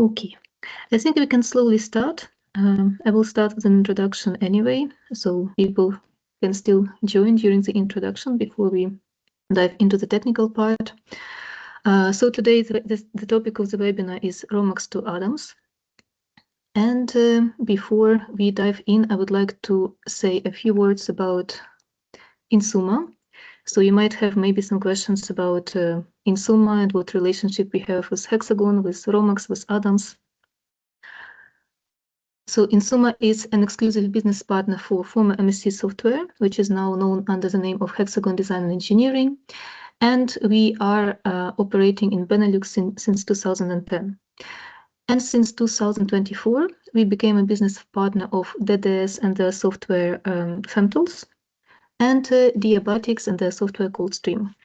Okay, I think we can slowly start. I will start with an introduction anyway, so people can still join during the introduction before we dive into the technical part. So today the topic of the webinar is Romax to Adams. And before we dive in, I would like to say a few words about Insuma. So you might have maybe some questions about Insuma and what relationship we have with Hexagon, with Romax, with Adams. So Insuma is an exclusive business partner for former MSC Software, which is now known under the name of Hexagon Design and Engineering. And we are operating in Benelux since 2010. And since 2024, we became a business partner of DDS and their software Femtools, and Diabatics and their software called Stream.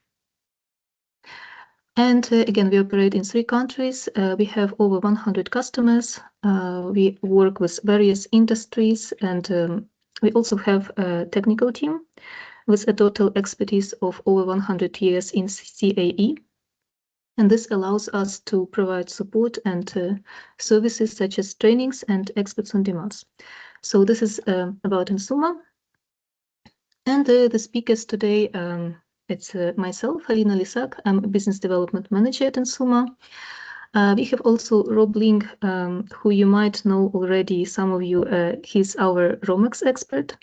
And again, we operate in 3 countries. We have over 100 customers. We work with various industries, and we also have a technical team with a total expertise of over 100 years in CAE. And this allows us to provide support and services such as trainings and experts on demands. So this is about Insuma. And the speakers today, it's myself, Alina Lisak. I'm a business development manager at Insuma. We have also Rob Ling, who you might know already, some of you, he's our Romax expert.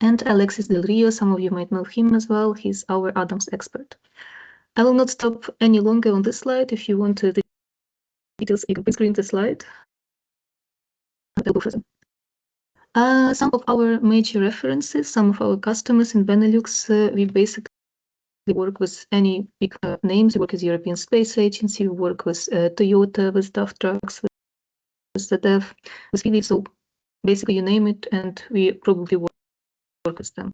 And Alexis Del Rio, some of you might know him as well, he's our Adams expert. I will not stop any longer on this slide. If you want the details, you can screen the slide. I'll go further. Some of our major references, some of our customers in Benelux, we basically work with any big names. We work with European Space Agency, we work with Toyota, with DAF Trucks, with the DEF, with Philips. So basically you name it, and we probably work with them.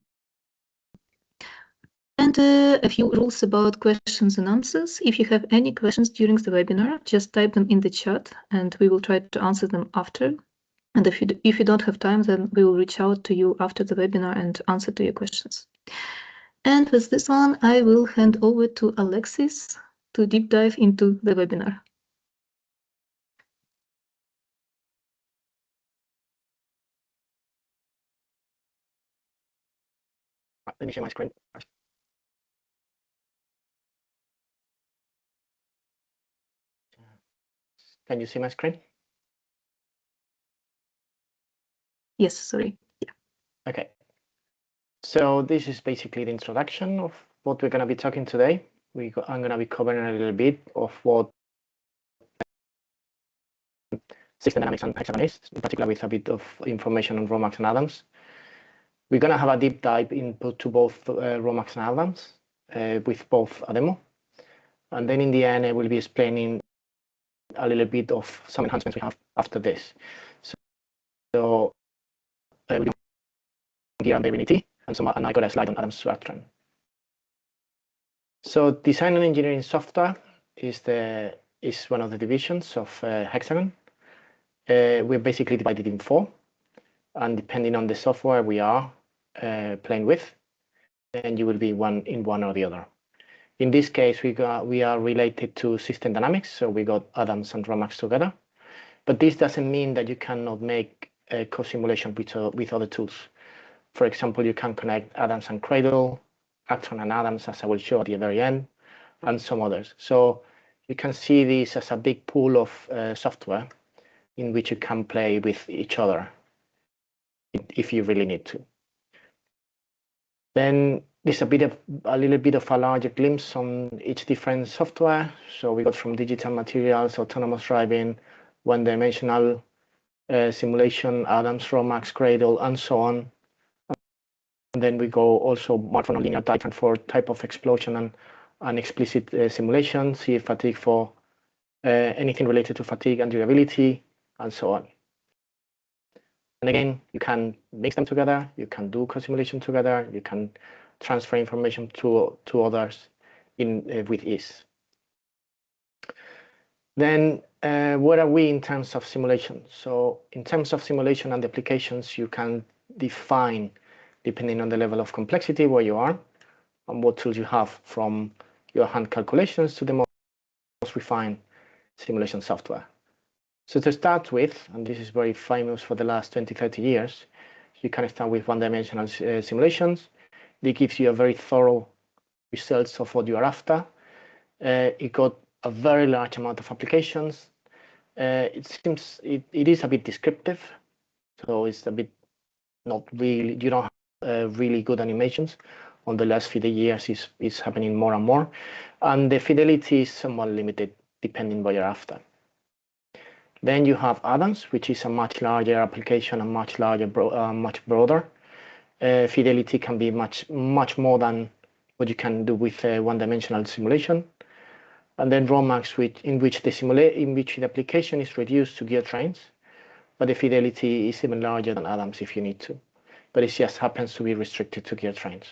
And a few rules about questions and answers. If you have any questions during the webinar, just type them in the chat and we will try to answer them after. And if you don't have time, then we will reach out to you after the webinar and answer to your questions. And with this one, I will hand over to Alexis to deep dive into the webinar. Let me share my screen. Can you see my screen? Yes, sorry. Yeah. Okay. So this is basically the introduction of what we're going to be talking today. I'm going to be covering a little bit of what system dynamics and Hexagon is, in particular with a bit of information on Romax and Adams. We're going to have a deep dive into both Romax and Adams with both a demo. And then in the end, I will be explaining a little bit of some enhancements we have after this. So we're going to gear and variability, and I got a slide on Adams Swartran. So design and engineering software is one of the divisions of Hexagon. We're basically divided in 4, and depending on the software we are playing with, then you will be in one or the other. In this case, we are related to system dynamics, so we got Adams and Romax together. But this doesn't mean that you cannot make a co-simulation with other tools. For example, you can connect Adams and Cradle, Actron and Adams, as I will show at the very end, and some others. So you can see this as a big pool of software in which you can play with each other if you really need to. Then there's a little bit of a larger glimpse on each different software. So we got from digital materials, autonomous driving, one-dimensional simulation, Adams, Romax, Cradle, and so on. And then we go also more from a linear type and for type of explosion and explicit simulation, see fatigue for anything related to fatigue and durability, and so on. And again, you can mix them together, you can do co-simulation together, you can transfer information to others with ease. Then where are we in terms of simulation? So in terms of simulation and applications, you can define, depending on the level of complexity where you are and what tools you have, from your hand calculations to the most refined simulation software. So to start with, and this is very famous for the last 20-30 years, you can start with one-dimensional simulations. It gives you a very thorough results of what you are after. It got a very large amount of applications. It seems it is a bit descriptive, so it's a bit not really, you don't have really good animations. On the last few years, it's happening more and more, and the fidelity is somewhat limited depending what you're after. Then you have Adams, which is a much larger application and much larger, much broader. Fidelity can be much more than what you can do with a one-dimensional simulation. And then Romax, in which the application is reduced to gear trains, but the fidelity is even larger than Adams if you need to. But it just happens to be restricted to gear trains.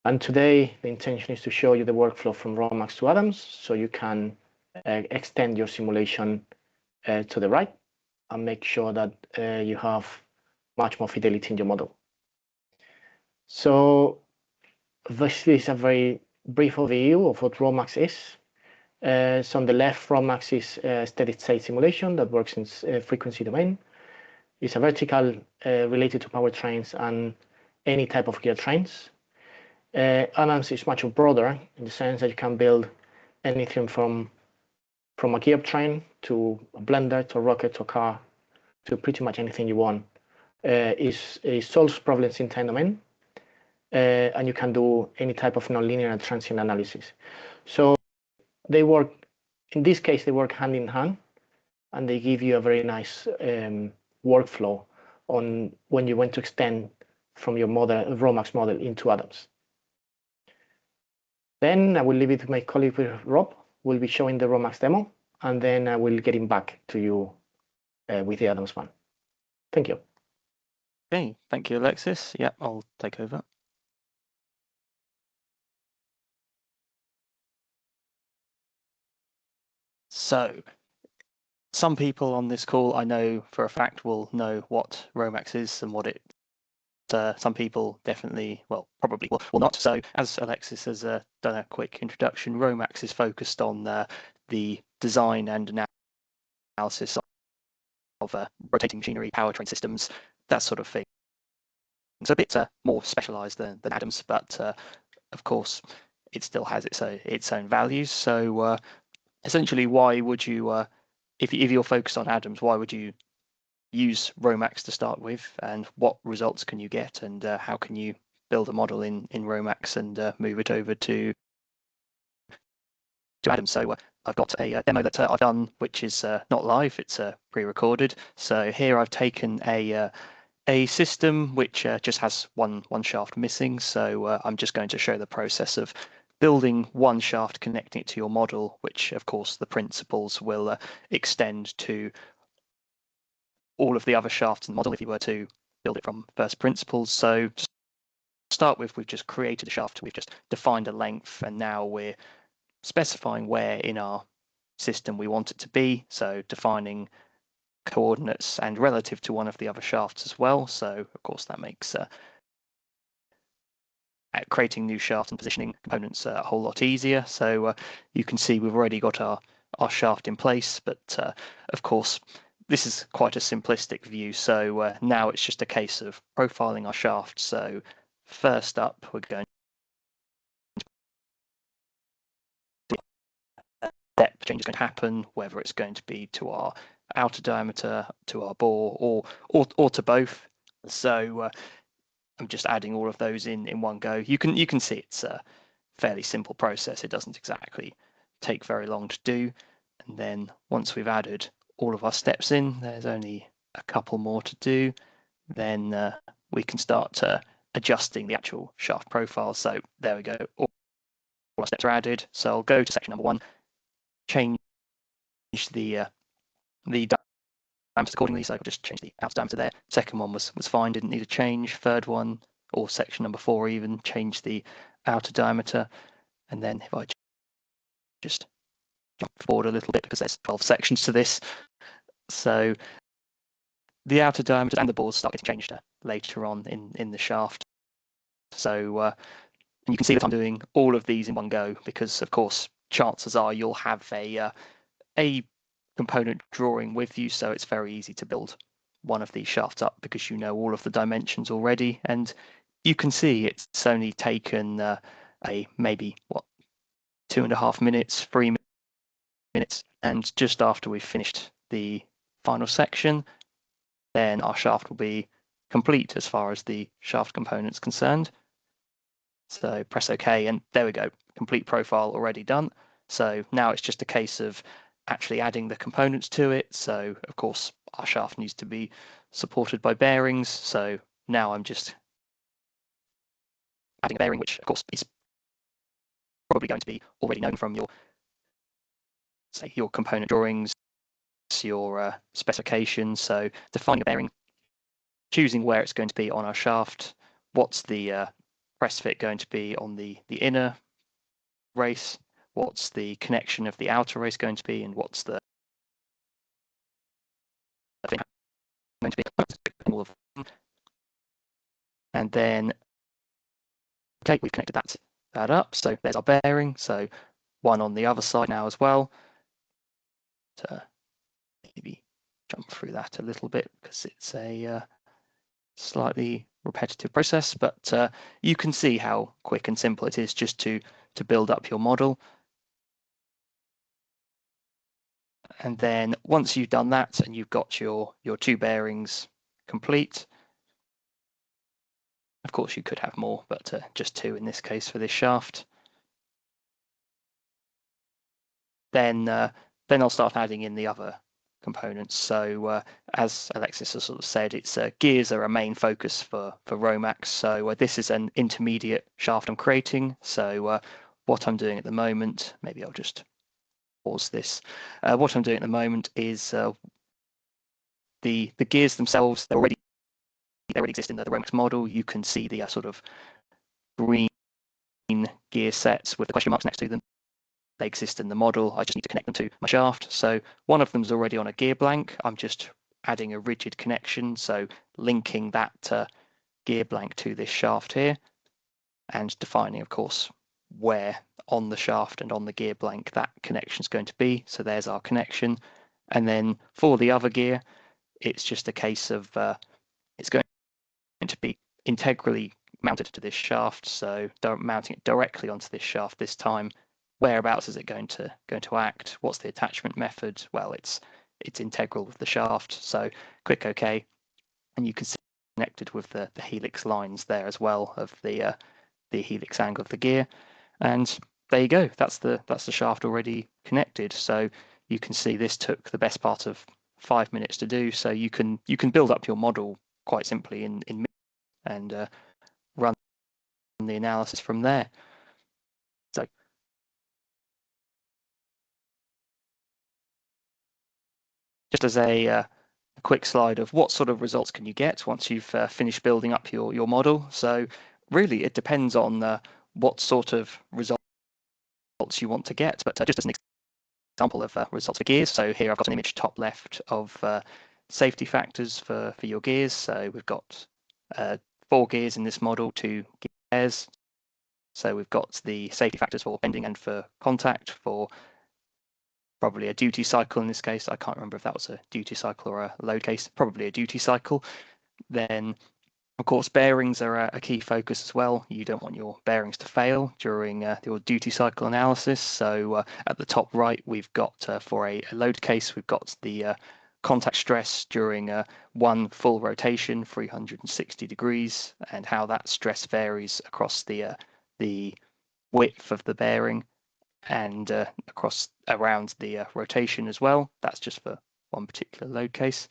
And today, the intention is to show you the workflow from Romax to Adams, so you can extend your simulation to the right and make sure that you have much more fidelity in your model. So this is a very brief overview of what Romax is. So on the left, Romax is a steady state simulation that works in frequency domain. It's a vertical related to powertrains and any type of gear trains. Adams is much broader in the sense that you can build anything from a gear train to a blender to a rocket to a car to pretty much anything you want. It solves problems in time domain, and you can do any type of nonlinear and transient analysis. So they work, in this case, they work hand in hand, and they give you a very nice workflow on when you want to extend from your Romax model into Adams. Then I will leave it to my colleague Rob, who will be showing the Romax demo, and then I will get him back to you with the Adams one. Thank you. Okay, thank you, Alexis. Yeah, I'll take over. So, some people on this call, I know for a fact, will know what Romax is and what it. Some people definitely, well, probably will not. So, as Alexis has done a quick introduction, Romax is focused on the design and analysis of rotating machinery, powertrain systems, that sort of thing. It's a bit more specialized than Adams, but of course, it still has its own values. So essentially, why would you, if you're focused on Adams, why would you use Romax to start with, and what results can you get, and how can you build a model in Romax and move it over to Adams? So I've got a demo that I've done, which is not live; it's pre-recorded. So here I've taken a system which just has one shaft missing. So I'm just going to show the process of building one shaft, connecting it to your model, which of course the principles will extend to all of the other shafts in the model if you were to build it from first principles. So to start with, we've just created a shaft, we've just defined a length, and now we're specifying where in our system we want it to be. So defining coordinates and relative to one of the other shafts as well. So of course that makes creating new shafts and positioning components a whole lot easier. So you can see we've already got our shaft in place, but of course this is quite a simplistic view. So now it's just a case of profiling our shaft. So first up, we're going to depth change is going to happen, whether it's going to be to our outer diameter, to our bore, or to both. So I'm just adding all of those in one go. You can see it's a fairly simple process. It doesn't exactly take very long to do. And then once we've added all of our steps in, there's only a couple more to do. Then we can start adjusting the actual shaft profile. So there we go. All our steps are added. So I'll go to section number 1, change the diameter accordingly. So I'll just change the outer diameter there. Second one was fine, didn't need a change. Third one, or section number 4 even, change the outer diameter. And then if I just jump forward a little bit, because there's 12 sections to this. So the outer diameter and the bores start getting changed later on in the shaft. So and you can see that I'm doing all of these in one go, because of course chances are you'll have a component drawing with you, so it's very easy to build one of these shafts up because you know all of the dimensions already, and you can see it's only taken maybe 2.5 minutes, 3 minutes, and just after we've finished the final section, then our shaft will be complete as far as the shaft component's concerned. So press OK, and there we go, complete profile already done. So now it's just a case of actually adding the components to it. So of course our shaft needs to be supported by bearings. So now I'm just adding a bearing, which of course is probably going to be already known from your, say, your component drawings, your specifications. So defining a bearing, choosing where it's going to be on our shaft, what's the press fit going to be on the inner race, what's the connection of the outer race going to be, and what's the thing going to be, all of them. And then, okay, we've connected that up. So there's our bearing. So one on the other side now as well. To maybe jump through that a little bit because it's a slightly repetitive process, but you can see how quick and simple it is just to build up your model. And then once you've done that and you've got your two bearings complete, of course you could have more, but just two in this case for this shaft. Then I'll start adding in the other components. So as Alexis has sort of said, it's gears are a main focus for Romax. So this is an intermediate shaft I'm creating. So what I'm doing at the moment, maybe I'll just pause this. What I'm doing at the moment is the gears themselves, they already exist in the Romax model. You can see the sort of green gear sets with the question marks next to them. They exist in the model. I just need to connect them to my shaft. So one of them is already on a gear blank. I'm just adding a rigid connection, so linking that gear blank to this shaft here, and defining, of course, where on the shaft and on the gear blank that connection is going to be. So there's our connection. And then for the other gear, it's just a case of it's going to be integrally mounted to this shaft. So mounting it directly onto this shaft this time. Whereabouts is it going to act? What's the attachment method? Well, it's integral with the shaft. So click OK, and you can see connected with the helix lines there as well of the helix angle of the gear. And there you go. That's the shaft already connected. So you can see this took the best part of 5 minutes to do. So you can build up your model quite simply in minutes and run the analysis from there. So just as a quick slide of what sort of results can you get once you've finished building up your model. So really it depends on what sort of results you want to get, but just as an example of results for gears. So here I've got an image top left of safety factors for your gears. So we've got 4 gears in this model, 2 gears. So we've got the safety factors for bending and for contact, for probably a duty cycle in this case. I can't remember if that was a duty cycle or a load case, probably a duty cycle. Then, of course, bearings are a key focus as well. You don't want your bearings to fail during your duty cycle analysis. So at the top right, we've got for a load case, we've got the contact stress during one full rotation, 360 degrees, and how that stress varies across the width of the bearing and across around the rotation as well. That's just for one particular load case.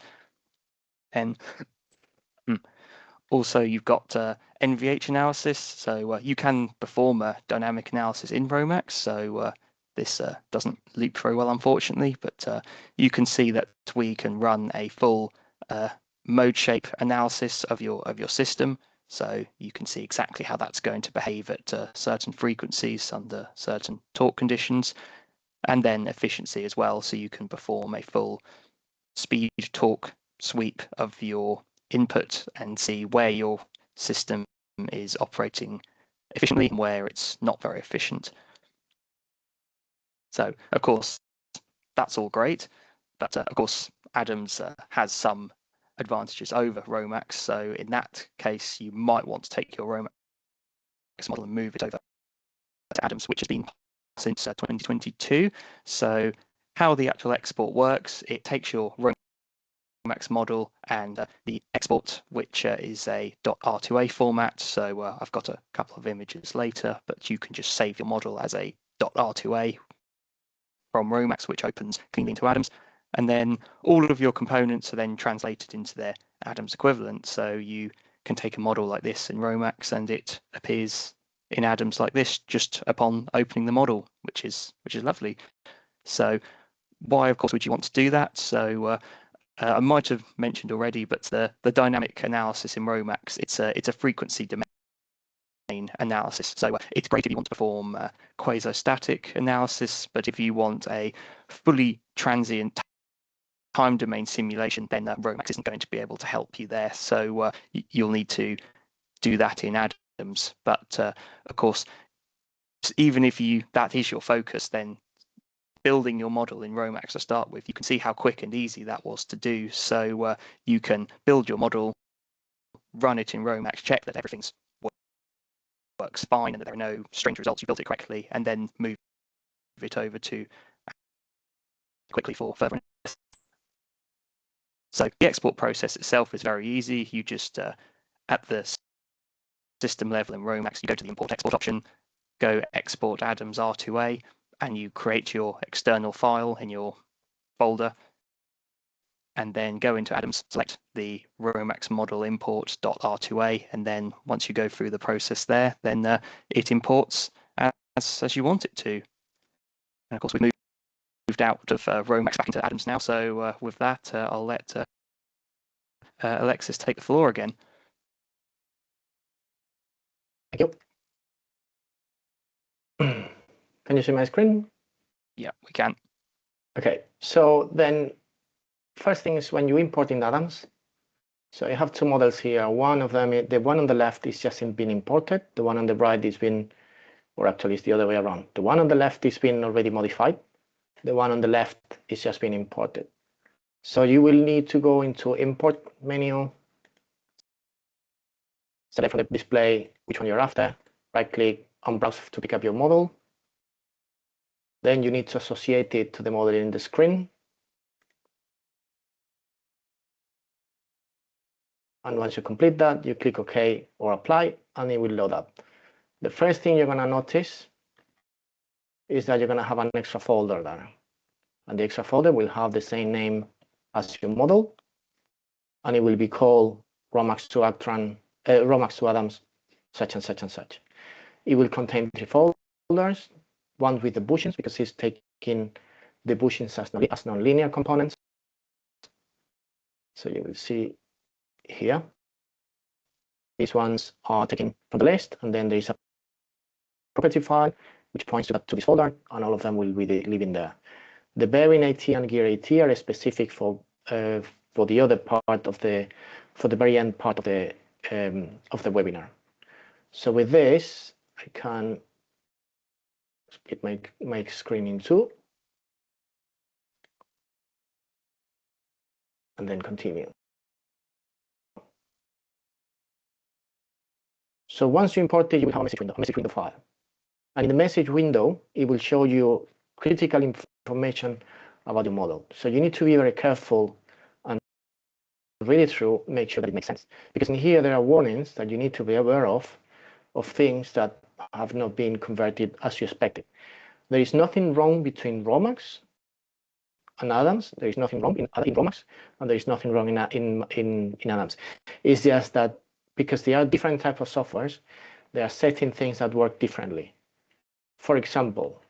And also you've got NVH analysis. So you can perform a dynamic analysis in Romax. So this doesn't loop very well, unfortunately, but you can see that we can run a full mode shape analysis of your system. So you can see exactly how that's going to behave at certain frequencies under certain torque conditions, and then efficiency as well. So you can perform a full speed torque sweep of your input and see where your system is operating efficiently and where it's not very efficient. So of course, that's all great, But of course, Adams has some advantages over Romax. So in that case, you might want to take your Romax model and move it over to Adams, which has been since 2022. So how the actual export works, it takes your Romax model and the export, which is a .r2a format. So I've got a couple of images later, but you can just save your model as a .r2a from Romax, which opens cleanly into Adams. And then all of your components are then translated into their Adams equivalent. So you can take a model like this in Romax and it appears in Adams like this just upon opening the model, which is lovely. So why, of course, would you want to do that? So I might have mentioned already, but the dynamic analysis in Romax, it's a frequency domain analysis. So it's great if you want to perform quasi-static analysis, but if you want a fully transient time domain simulation, then Romax isn't going to be able to help you there. So you'll need to do that in Adams. But of course, even if that is your focus, then building your model in Romax to start with, you can see how quick and easy that was to do. So you can build your model, run it in Romax, check that everything's works fine and that there are no strange results, you built it correctly, and then move it over to quickly for further analysis. So the export process itself is very easy. You just at the system level in Romax, you go to the import export option, go export Adams R2A, and you create your external file in your folder, and then go into Adams, select the Romax model import .r2a, and then once you go through the process there, then it imports as you want it to. And of course, we've moved out of Romax back into Adams now. So with that, I'll let Alexis take the floor again. Thank you. Can you see my screen? Yeah, we can. Okay, so then first thing is when you import in Adams, so you have two models here. One of them, the one on the left is just been imported. The one on the right is been, or actually it's the other way around. The one on the left is been already modified. The one on the left is just been imported. So you will need to go into import menu, select from the display which one you're after, right click on browse to pick up your model. Then you need to associate it to the model in the screen. And once you complete that, you click OK or apply, and it will load up. The first thing you're going to notice is that you're going to have an extra folder there. And the extra folder will have the same name as your model, and it will be called Romax to Adams, such and such and such. It will contain 3 folders, one with the bushings, because it's taking the bushings as nonlinear components. So you will see here, these ones are taken from the list, and then there is a property file which points to this folder, and all of them will be living there. The bearing AT and gear AT are specific for the other part of for the very end part of the webinar. So with this, I can split my screen in two, and then continue. So once you import it, you will have a message window file. And in the message window, it will show you critical information about your model. So you need to be very careful and read it through, make sure that it makes sense. Because in here, there are warnings that you need to be aware of things that have not been converted as you expected. There is nothing wrong between Romax and Adams. There is nothing wrong in Romax, and there is nothing wrong in Adams. It's just that because they are different types of softwares, there are certain things that work differently. For example,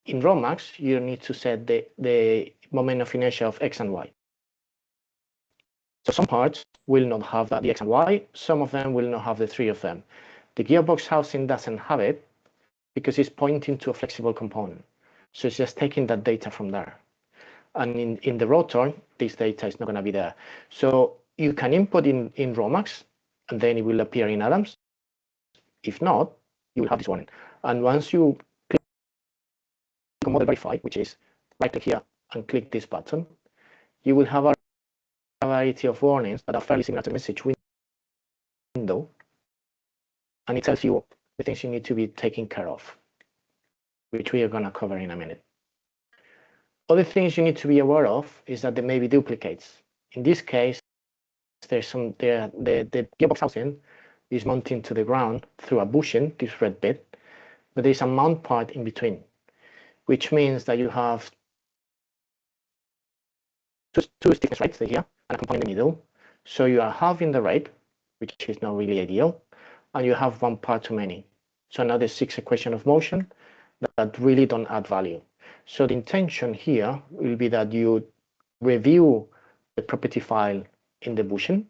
in Romax, you need to set the moment of inertia of X and Y. So some parts will not have that, the X and Y. Some of them will not have the 3 of them. The gearbox housing doesn't have it because it's pointing to a flexible component. So it's just taking that data from there. And in the rotor, this data is not going to be there. So you can input in Romax, and then it will appear in Adams. If not, you will have this warning. And once you click on model verify, which is right click here and click this button, you will have a variety of warnings that are fairly similar to the message window, and it tells you the things you need to be taking care of, which we are going to cover in a minute. Other things you need to be aware of is that there may be duplicates. In this case, there's some the gearbox housing is mounted to the ground through a bushing, this red bit, but there's a mount part in between, which means that you have two stiffness rates here and a component in the middle. So you are halving the rate, which is not really ideal, and you have one part too many. So another 6 equations of motion that really don't add value. So the intention here will be that you review the property file in the bushing,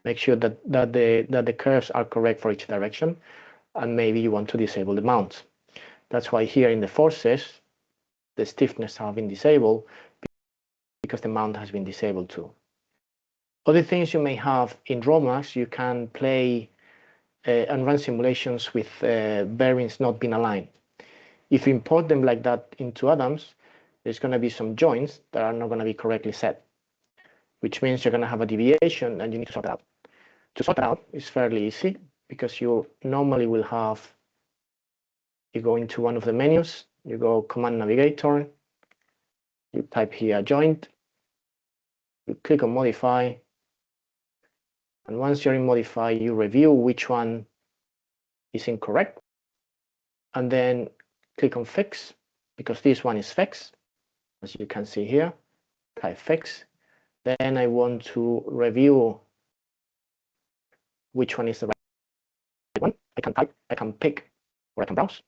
make sure that the curves are correct for each direction, and maybe you want to disable the mounts. That's why here in the forces, the stiffness have been disabled because the mount has been disabled too. Other things you may have in Romax, you can play and run simulations with bearings not being aligned. If you import them like that into Adams, there's going to be some joints that are not going to be correctly set, which means you're going to have a deviation and you need to sort it out. To sort it out is fairly easy because you normally will have, you go into one of the menus, you go Command Navigator, you type here joint, you click on Modify, and once you're in Modify, you review which one is incorrect, and then click on Fix, because this one is fixed, as you can see here, type Fix. Then I want to review which one is the right one. I can type, I can pick, or I can browse.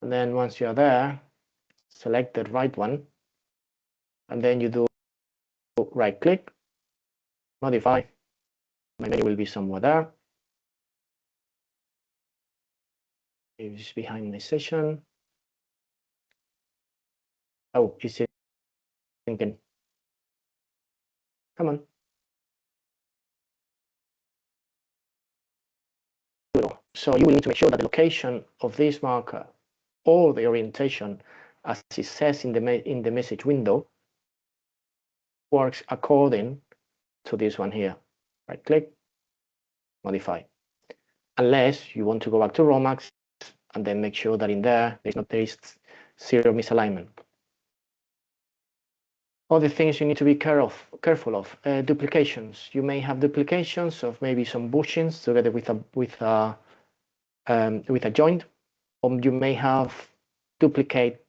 And then once you're there, select the right one, and then you do right click, modify. My menu will be somewhere there. It's behind my session. Oh, is it thinking? Come on. So you will need to make sure that the location of this marker or the orientation, as it says in the message window, works according to this one here. Right click, modify. Unless you want to go back to Romax and then make sure that in there there's zero misalignment. Other things you need to be careful of, duplications. You may have duplications of maybe some bushings together with a joint, or you may have duplicate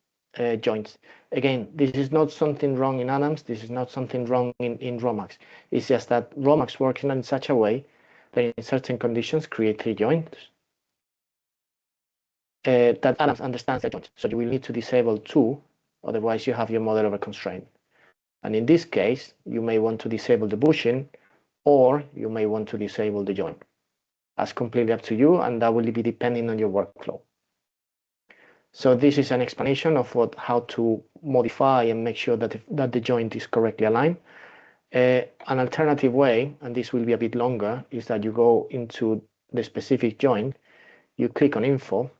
joints. Again, this is not something wrong in Adams. This is not something wrong in Romax. It's just that Romax works in such a way that in certain conditions create 3 joints. That Adams understands the joints. So you will need to disable 2, otherwise you have your model over constraint. And in this case, you may want to disable the bushing, or you may want to disable the joint. That's completely up to you, and that will be depending on your workflow. So this is an explanation of how to modify and make sure that the joint is correctly aligned. An alternative way, and this will be a bit longer, is that you go into the specific joint, you click on Info,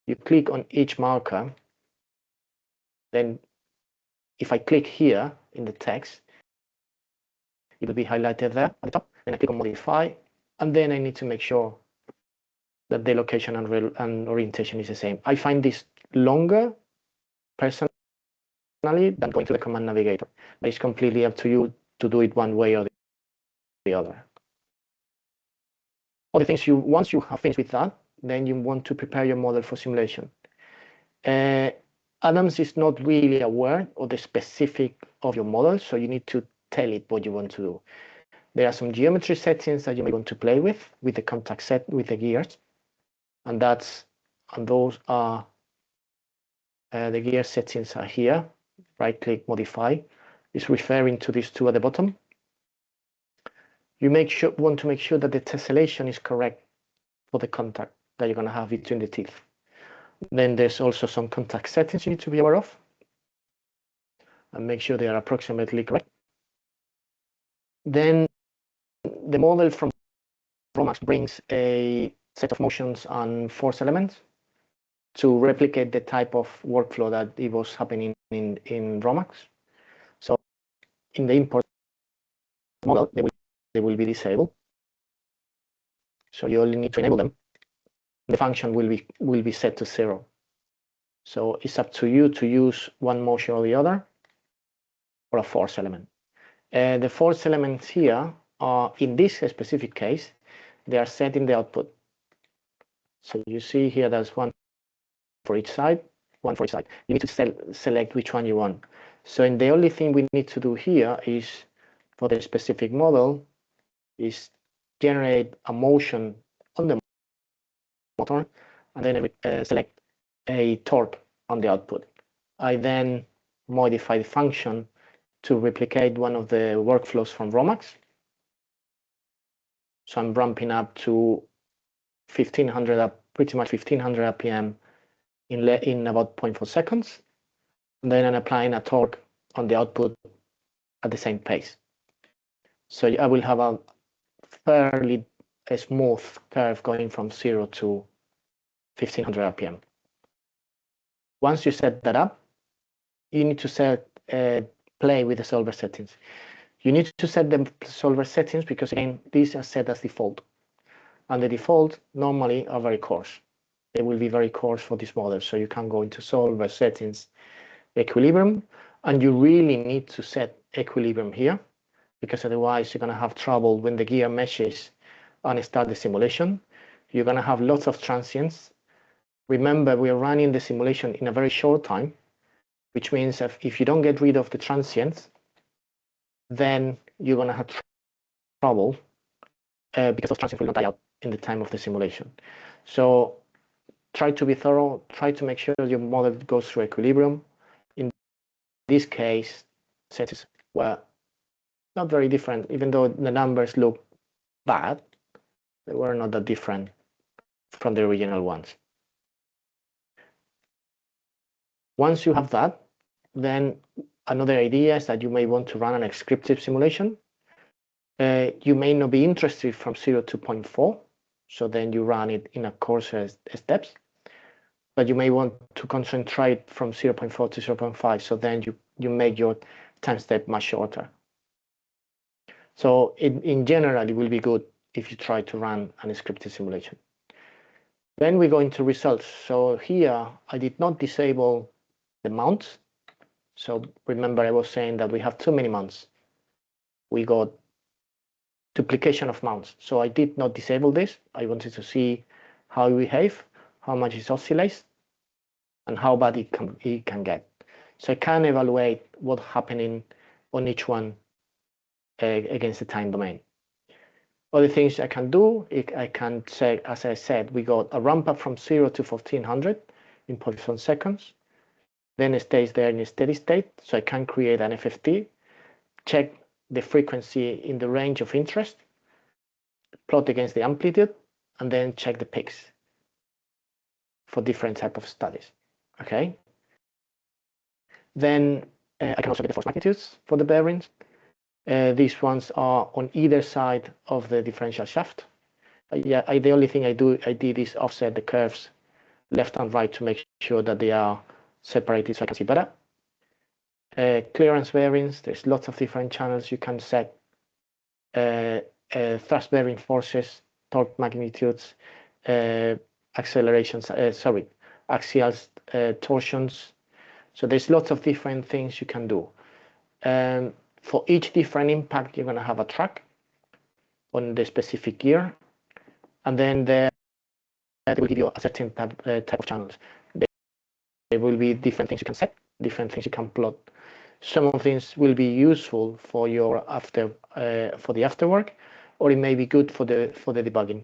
you click on each marker, then if I click here in the text, it will be highlighted there at the top, then I click on Modify, and then I need to make sure that the location and orientation is the same. I find this longer, personally, than going to the Command Navigator, but it's completely up to you to do it one way or the other. Other things, once you have finished with that, then you want to prepare your model for simulation. Adams is not really aware of the specific of your model, so you need to tell it what you want to do. There are some geometry settings that you may want to play with the contact set with the gears, and those are the gear settings are here. Right click, modify. It's referring to these 2 at the bottom. You want to make sure that the tessellation is correct for the contact that you're going to have between the teeth. Then there's also some contact settings you need to be aware of and make sure they are approximately correct. Then the model from Romax brings a set of motions and force elements to replicate the type of workflow that it was happening in Romax. So in the import model, they will be disabled. So you only need to enable them. The function will be set to 0. So it's up to you to use one motion or the other, or a force element. The force elements here are, in this specific case, they are set in the output. So you see here there's one for each side, one for each side. You need to select which one you want. So the only thing we need to do here is, for the specific model, is generate a motion on the motor, and then select a torque on the output. I then modify the function to replicate one of the workflows from Romax. So I'm ramping up to 1500, pretty much 1500 RPM in about 0.4 seconds. And then I'm applying a torque on the output at the same pace. So I will have a fairly smooth curve going from 0 to 1500 RPM. Once you set that up, you need to play with the solver settings. You need to set the solver settings because, again, these are set as default. And the default normally are very coarse. They will be very coarse for this model. So you can go into solver settings, equilibrium, and you really need to set equilibrium here, because otherwise you're going to have trouble when the gear meshes and start the simulation. You're going to have lots of transients. Remember, we are running the simulation in a very short time, which means if you don't get rid of the transients, then you're going to have trouble because those transients will not die out in the time of the simulation. So try to be thorough, try to make sure your model goes through equilibrium. In this case, settings were not very different, even though the numbers look bad, they were not that different from the original ones. Once you have that, then another idea is that you may want to run an scripted simulation. You may not be interested from 0 to 0.4, so then you run it in a coarser steps. But you may want to concentrate from 0.4 to 0.5, so then you make your time step much shorter. So in general, it will be good if you try to run an scripted simulation. Then we go into results. So here, I did not disable the mounts. So remember, I was saying that we have too many mounts. We got duplication of mounts. So I did not disable this. I wanted to see how it behave, how much it oscillates, and how bad it can get. So I can evaluate what's happening on each one against the time domain. Other things I can do, I can say, as I said, we got a ramp up from 0 to 1400 in 0.1 seconds. Then it stays there in a steady state. So I can create an FFT, check the frequency in the range of interest, plot against the amplitude, and then check the peaks for different type of studies. Okay. Then I can also get the force magnitudes for the bearings. These ones are on either side of the differential shaft. The only thing I did is offset the curves left and right to make sure that they are separated so I can see better. Clearance bearings, there's lots of different channels you can set. Thrust bearing forces, torque magnitudes, accelerations, axial torsions. So there's lots of different things you can do. For each different impact, you're going to have a track on the specific gear, and then that will give you a certain type of channels. There will be different things you can set, different things you can plot. Some of these will be useful for your for the after work, or it may be good for the debugging.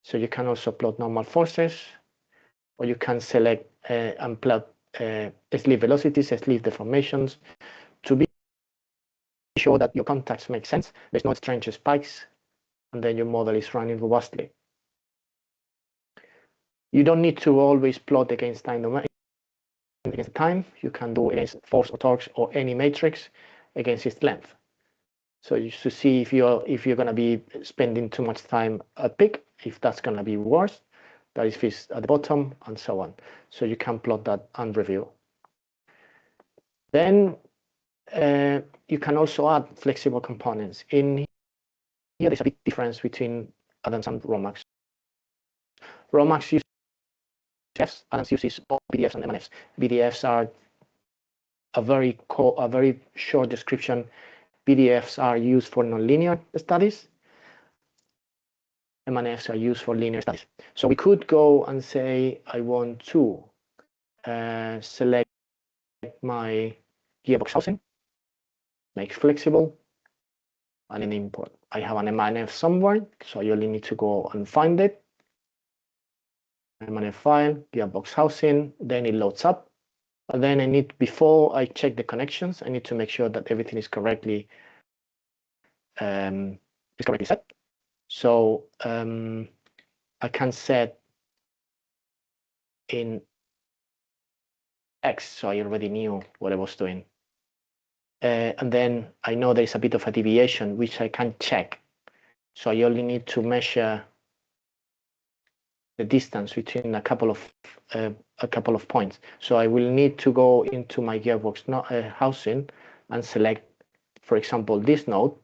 So you can also plot normal forces, or you can select and plot sleeve velocities, sleeve deformations, to be sure that your contacts make sense. There's no strange spikes, and then your model is running robustly. You don't need to always plot against time domain. Against time, you can do against force or torques or any matrix against its length. So you should see if you're going to be spending too much time at peak, if that's going to be worse, that is fixed at the bottom, and so on. So you can plot that and review. Then you can also add flexible components. In here, there's a big difference between Adams and Romax. Romax uses BDFs, Adams uses BDFs and MNFs. BDFs are a very short description. BDFs are used for nonlinear studies. MNFs are used for linear studies. So we could go and say, I want to select my gearbox housing, make flexible, and then import. I have an MNF somewhere, so you only need to go and find it. MNF file, gearbox housing, then it loads up. And then I need, before I check the connections, I need to make sure that everything is correctly set. So I can set in X, so I already knew what I was doing. And then I know there's a bit of a deviation, which I can check. So I only need to measure the distance between a couple of points. So I will need to go into my gearbox housing and select, for example, this node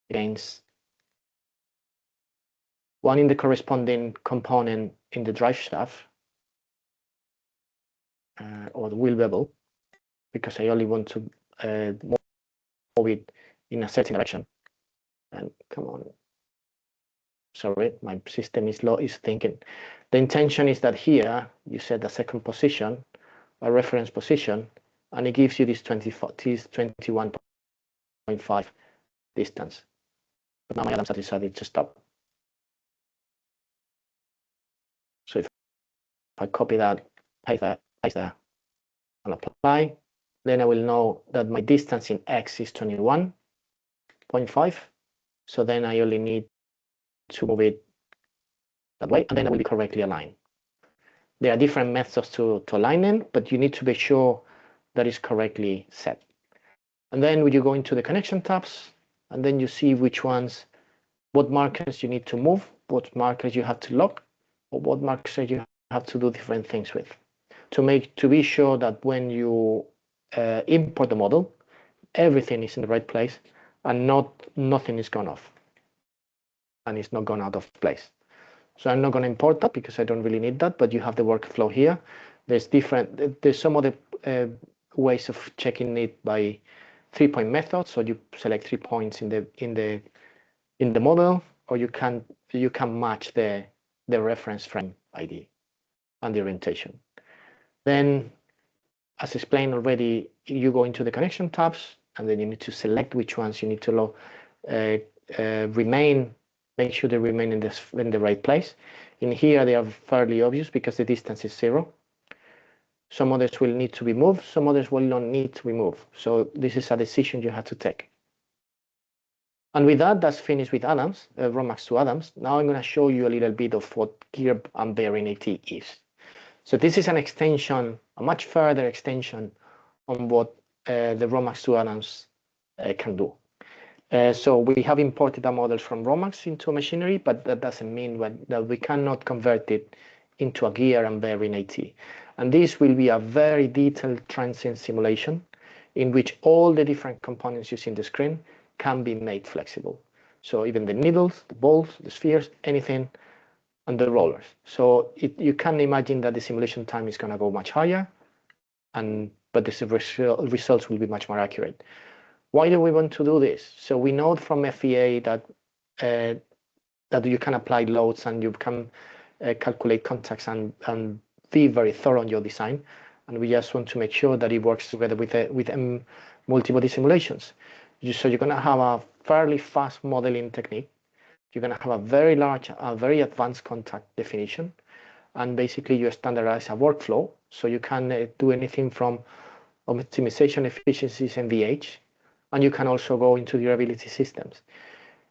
against one in the corresponding component in the drive shaft or the wheel bevel, because I only want to move it in a certain direction. And come on, sorry, my system is thinking. The intention is that here you set a second position, a reference position, and it gives you this 21.5 distance. But now my Adams has decided to stop. So if I copy that, paste there, and apply, then I will know that my distance in X is 21.5. So then I only need to move it that way, and then I will be correctly aligned. There are different methods to align them, but you need to be sure that it's correctly set. And then when you go into the connection tabs, and then you see which ones, what markers you need to move, what markers you have to lock, or what markers you have to do different things with, to be sure that when you import the model, everything is in the right place and nothing is gone off and it's not gone out of place. So I'm not going to import that because I don't really need that, but you have the workflow here. There's some other ways of checking it by 3-point method. So you select 3 points in the model, or you can match the reference frame ID and the orientation. Then, as explained already, you go into the connection tabs, and then you need to select which ones you need to make sure they remain in the right place. In here, they are fairly obvious because the distance is 0. Some others will need to be moved, some others will not need to be moved. So this is a decision you have to take. And with that, that's finished with Adams, Romax to Adams. Now I'm going to show you a little bit of what gear and bearing AT is. So this is an extension, a much further extension on what the Romax to Adams can do. So we have imported the models from Romax into machinery, but that doesn't mean that we cannot convert it into a gear and bearing AT. And this will be a very detailed transient simulation in which all the different components you see in the screen can be made flexible. So even the needles, the balls, the spheres, anything, and the rollers. So you can imagine that the simulation time is going to go much higher, but the results will be much more accurate. Why do we want to do this? So we know from FEA that you can apply loads and you can calculate contacts and be very thorough on your design. And we just want to make sure that it works together with multi-body simulations. So you're going to have a fairly fast modeling technique. You're going to have a very large, very advanced contact definition. And basically you standardize a workflow. So you can do anything from optimization efficiencies and VH. And you can also go into durability systems.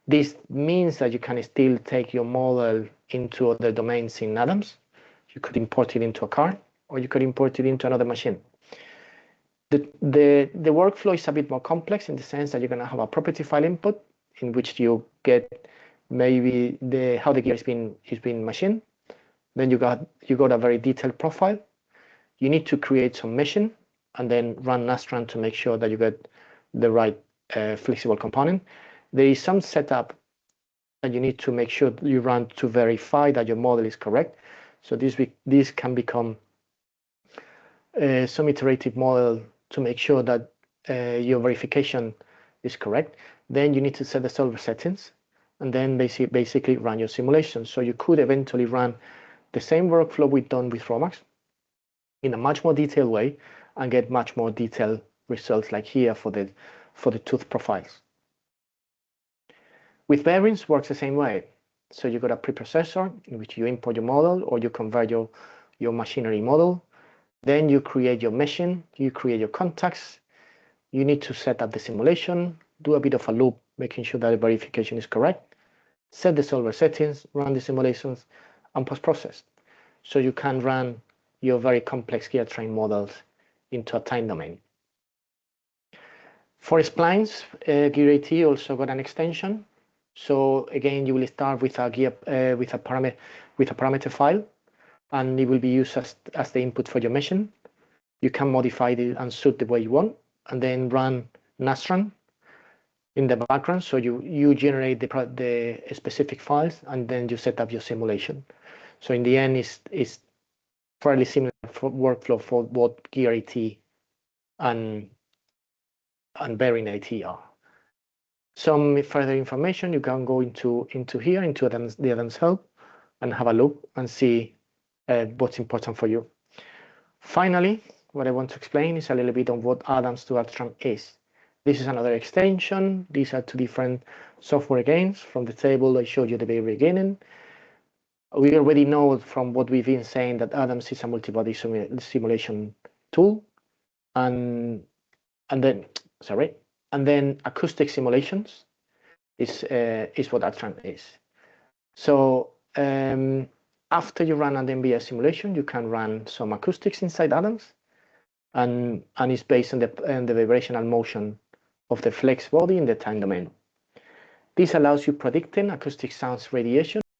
This means that you can still take your model into other domains in Adams. You could import it into a car, or you could import it into another machine. The workflow is a bit more complex in the sense that you're going to have a property file input in which you get maybe how the gear is being machined. Then you got a very detailed profile. You need to create some meshing and then run Nastran to make sure that you get the right flexible component. There is some setup that you need to make sure you run to verify that your model is correct. So this can become some iterative model to make sure that your verification is correct. Then you need to set the solver settings, and then basically run your simulation. So you could eventually run the same workflow we've done with Romax in a much more detailed way and get much more detailed results like here for the tooth profiles. With bearings, works the same way. So you got a preprocessor in which you import your model or you convert your machinery model. Then you create your meshing, you create your contacts. You need to set up the simulation, do a bit of a loop, making sure that the verification is correct, set the solver settings, run the simulations, and post-process. So you can run your very complex gear train models into a time domain. For splines, GearAT also got an extension. So again, you will start with a parameter file, and it will be used as the input for your meshing. You can modify it and suit the way you want, and then run Nastran in the background. So you generate the specific files, and then you set up your simulation. So in the end, it's fairly similar workflow for both GearAT and bearing AT are. Some further information, you can go into the Adam's help and have a look and see what's important for you. Finally, what I want to explain is a little bit on what Adams to Adtran is. This is another extension. These are two different software gains from the table I showed you at the very beginning. We already know from what we've been saying that Adams is a multibody simulation tool, and then acoustic simulations is what Adtran is. So after you run an MBS simulation, you can run some acoustics inside Adams, and it's based on the vibrational motion of the flex body in the time domain. This allows you predicting acoustic sounds radiation